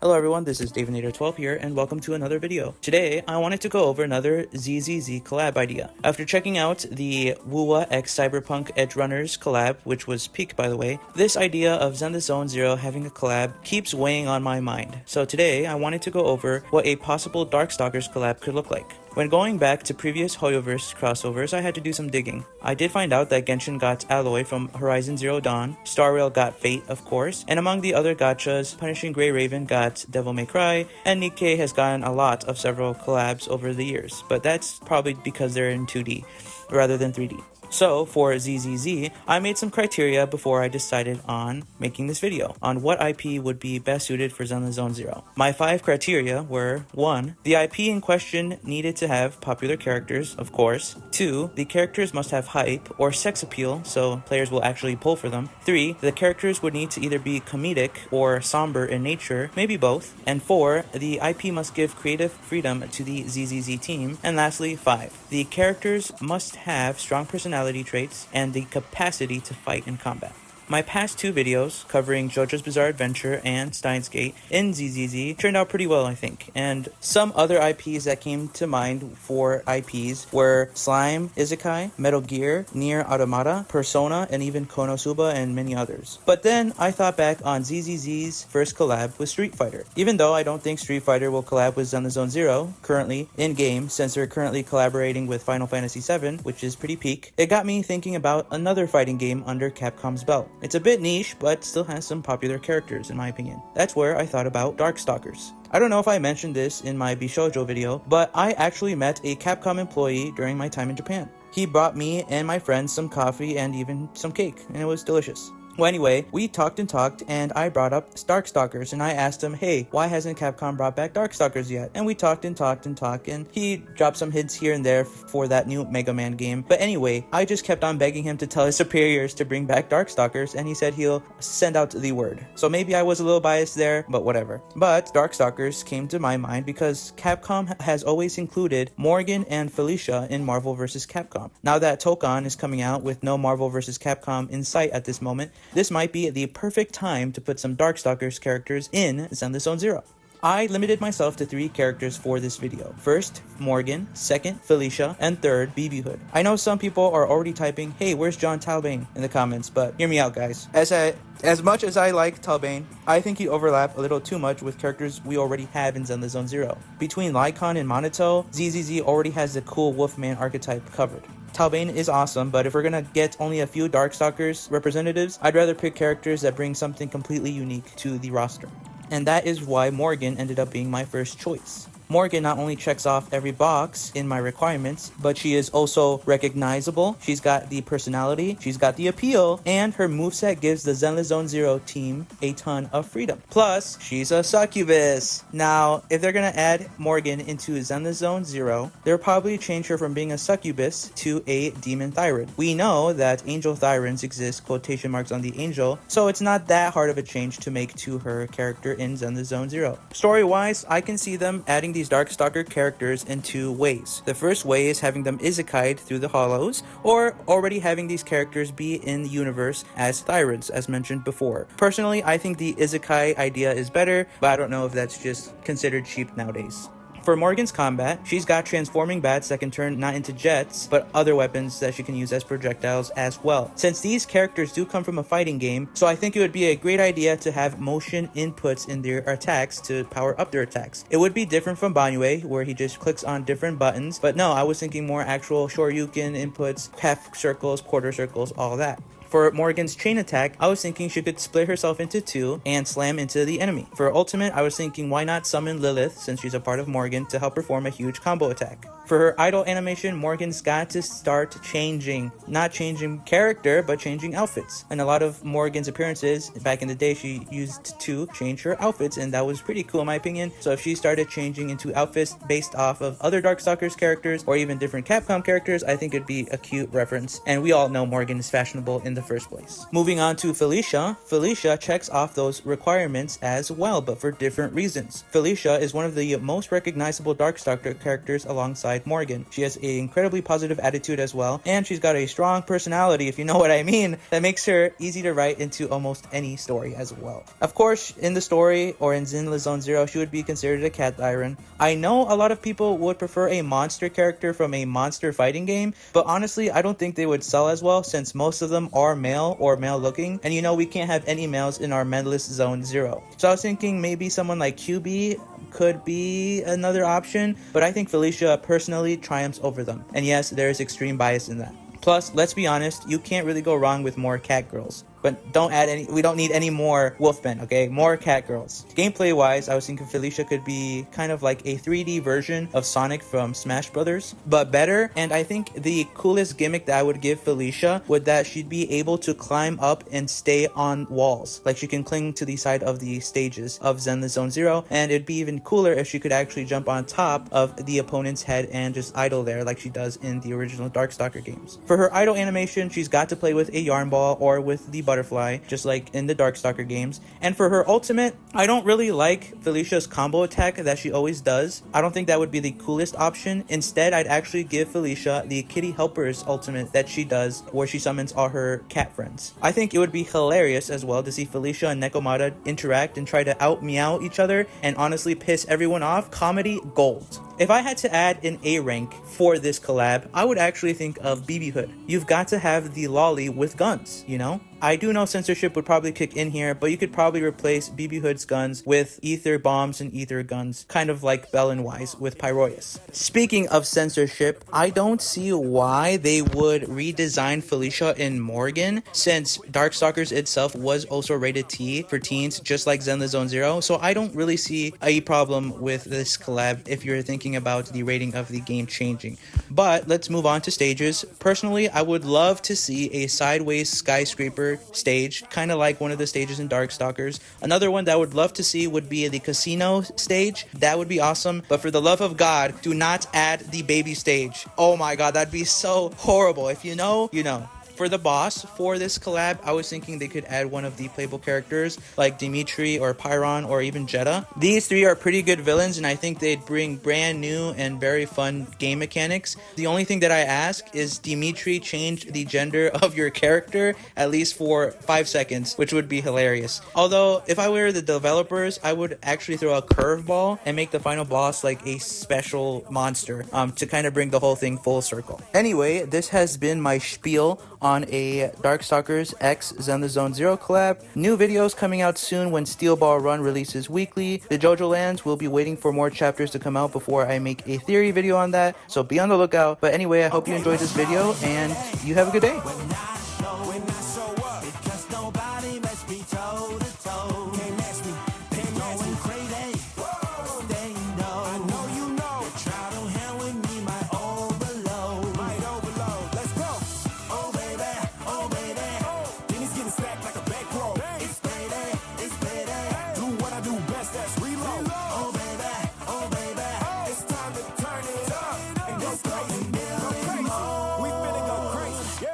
Hello everyone, this is Davinator12 here, and welcome to another video. Today, I wanted to go over another ZZZ collab idea. After checking out the Wuwa x Cyberpunk Edge Runners collab, which was peak by the way, this idea of Zenless Zone Zero having a collab keeps weighing on my mind. So today, I wanted to go over what a possible Darkstalkers collab could look like. When going back to previous Hoyoverse crossovers, I had to do some digging. I did find out that Genshin got Alloy from Horizon Zero Dawn, Star Rail got Fate, of course, and among the other gachas, Punishing Grey Raven got Devil May Cry, and Nikkei has gotten a lot of several collabs over the years, but that's probably because they're in 2D rather than 3D. So, for ZZZ, I made some criteria before I decided on making this video, on what IP would be best suited for Zenless Zone Zero. My 5 criteria were: 1. The IP in question needed to have popular characters, of course. 2. The characters must have hype or sex appeal, so players will actually pull for them. 3. The characters would need to either be comedic or somber in nature, maybe both. And 4. The IP must give creative freedom to the ZZZ team. And lastly, 5. The characters must have strong personality traits and the capacity to fight in combat. My past 2 videos covering JoJo's Bizarre Adventure and Steins Gate in ZZZ turned out pretty well, I think, and some other IPs that came to mind for IPs were Slime, Isekai, Metal Gear, Nier Automata, Persona, and even Konosuba and many others. But then I thought back on ZZZ's first collab with Street Fighter. Even though I don't think Street Fighter will collab with Zenless Zone Zero currently in-game, since they're currently collaborating with Final Fantasy VII, which is pretty peak, it got me thinking about another fighting game under Capcom's belt. It's a bit niche, but still has some popular characters in my opinion. That's where I thought about Darkstalkers. I don't know if I mentioned this in my Bishoujo video, but I actually met a Capcom employee during my time in Japan. He brought me and my friends some coffee and even some cake, and it was delicious. Well, anyway, we talked, and I brought up Darkstalkers, and I asked him, hey, why hasn't Capcom brought back Darkstalkers yet? And we talked, and he dropped some hints here and there for that new Mega Man game. But anyway, I just kept on begging him to tell his superiors to bring back Darkstalkers, and he said he'll send out the word. So maybe I was a little biased there, but whatever. But Darkstalkers came to my mind because Capcom has always included Morgan and Felicia in Marvel vs. Capcom. Now that Tokon is coming out with no Marvel vs. Capcom in sight at this moment, this might be the perfect time to put some Darkstalkers characters in Zenless Zone Zero. I limited myself to 3 characters for this video. First, Morgan, second, Felicia, and third, BB Hood. I know some people are already typing, hey, where's John Talbane in the comments, but hear me out, guys. As much as I like Talbane, I think he overlapped a little too much with characters we already have in Zenless Zone Zero. Between Lycon and Monato, ZZZ already has the cool Wolfman archetype covered. Talbane is awesome, but if we're gonna get only a few Darkstalkers representatives, I'd rather pick characters that bring something completely unique to the roster. And that is why Morgan ended up being my first choice. Morgan not only checks off every box in my requirements, but she is also recognizable, she's got the personality, she's got the appeal, and her moveset gives the Zenless Zone Zero team a ton of freedom. Plus, she's a succubus. Now, if they're gonna add Morgan into Zenless Zone Zero, they'll probably change her from being a succubus to a demon Thyran. We know that angel Thyrans exist, quotation marks on the angel, so it's not that hard of a change to make to her character in Zenless Zone Zero. Story-wise, I can see them adding these Darkstalker characters in 2 ways. The first way is having them isekai'd through the hollows, or already having these characters be in the universe as Thyrans, as mentioned before. Personally, I think the isekai idea is better, but I don't know if that's just considered cheap nowadays. For Morgan's combat, she's got transforming bats that can turn not into jets, but other weapons that she can use as projectiles as well. Since these characters do come from a fighting game, so I think it would be a great idea to have motion inputs in their attacks to power up their attacks. It would be different from Banyue, where he just clicks on different buttons, but no, I was thinking more actual Shoryuken inputs, half circles, quarter circles, all that. For Morgan's chain attack, I was thinking she could split herself into 2 and slam into the enemy. For ultimate, I was thinking why not summon Lilith, since she's a part of Morgan, to help perform a huge combo attack. For her idol animation, Morgan's got to start changing. Not changing character, but changing outfits. And a lot of Morgan's appearances, back in the day, she used to change her outfits, and that was pretty cool in my opinion. So if she started changing into outfits based off of other Darkstalkers characters, or even different Capcom characters, I think it'd be a cute reference. And we all know Morgan is fashionable in in the first place. Moving on to Felicia. Felicia checks off those requirements as well, but for different reasons. Felicia is one of the most recognizable Darkstalker characters alongside Morgan. She has an incredibly positive attitude as well, and she's got a strong personality, if you know what I mean, that makes her easy to write into almost any story as well. Of course, in the story or in Zenless Zone Zero, she would be considered a cat siren. I know a lot of people would prefer a monster character from a monster fighting game, but honestly, I don't think they would sell as well since most of them are male or male looking, and you know we can't have any males in our Zenless Zone Zero. So I was thinking maybe someone like QB could be another option, but I think Felicia personally triumphs over them. And yes, there is extreme bias in that. Plus, let's be honest, you can't really go wrong with more cat girls. But don't add any, we don't need any more wolfmen, okay? More cat girls. Gameplay wise, I was thinking Felicia could be kind of like a 3D version of Sonic from Smash Brothers, but better. And I think the coolest gimmick that I would give Felicia would that she'd be able to climb up and stay on walls. Like she can cling to the side of the stages of Zenless Zone Zero. And it'd be even cooler if she could actually jump on top of the opponent's head and just idle there like she does in the original Darkstalker games. For her idle animation, she's got to play with a yarn ball or with the butterfly, just like in the Darkstalker games. And for her ultimate, I don't really like Felicia's combo attack that she always does. I don't think that would be the coolest option. Instead, I'd actually give Felicia the Kitty Helper's ultimate that she does, where she summons all her cat friends. I think it would be hilarious as well to see Felicia and Nekomata interact and try to out meow each other and honestly piss everyone off. Comedy gold. If I had to add an A rank for this collab, I would actually think of BB Hood. You've got to have the lolly with guns, you know? I do know censorship would probably kick in here, but you could probably replace BB Hood's guns with ether bombs and ether guns, kind of like Bell and Wise with Pyroius. Speaking of censorship, I don't see why they would redesign Felicia and Morgan, since Darkstalkers itself was also rated T for teens, just like Zenless Zone Zero, so I don't really see a problem with this collab if you're thinking about the rating of the game changing. But let's move on to stages. Personally, I would love to see a sideways skyscraper stage, kind of like one of the stages in Darkstalkers. Another one that I would love to see would be the casino stage. That would be awesome, but for the love of God, do not add the baby stage. Oh my god, that'd be so horrible. If you know, you know. For the boss for this collab, I was thinking they could add one of the playable characters like Dimitri or Pyron or even Jetta. These three are pretty good villains, and I think they'd bring brand new and very fun game mechanics. The only thing that I ask is Dimitri change the gender of your character at least for 5 seconds, which would be hilarious. Although, if I were the developers, I would actually throw a curveball and make the final boss like a special monster to kind of bring the whole thing full circle. Anyway, this has been my spiel on a Darkstalkers X Zenless Zone Zero collab. New videos coming out soon when Steel Ball Run releases weekly. The JoJo Lands will be waiting for more chapters to come out before I make a theory video on that, so be on the lookout. But anyway, I hope you enjoyed this video and you have a good day.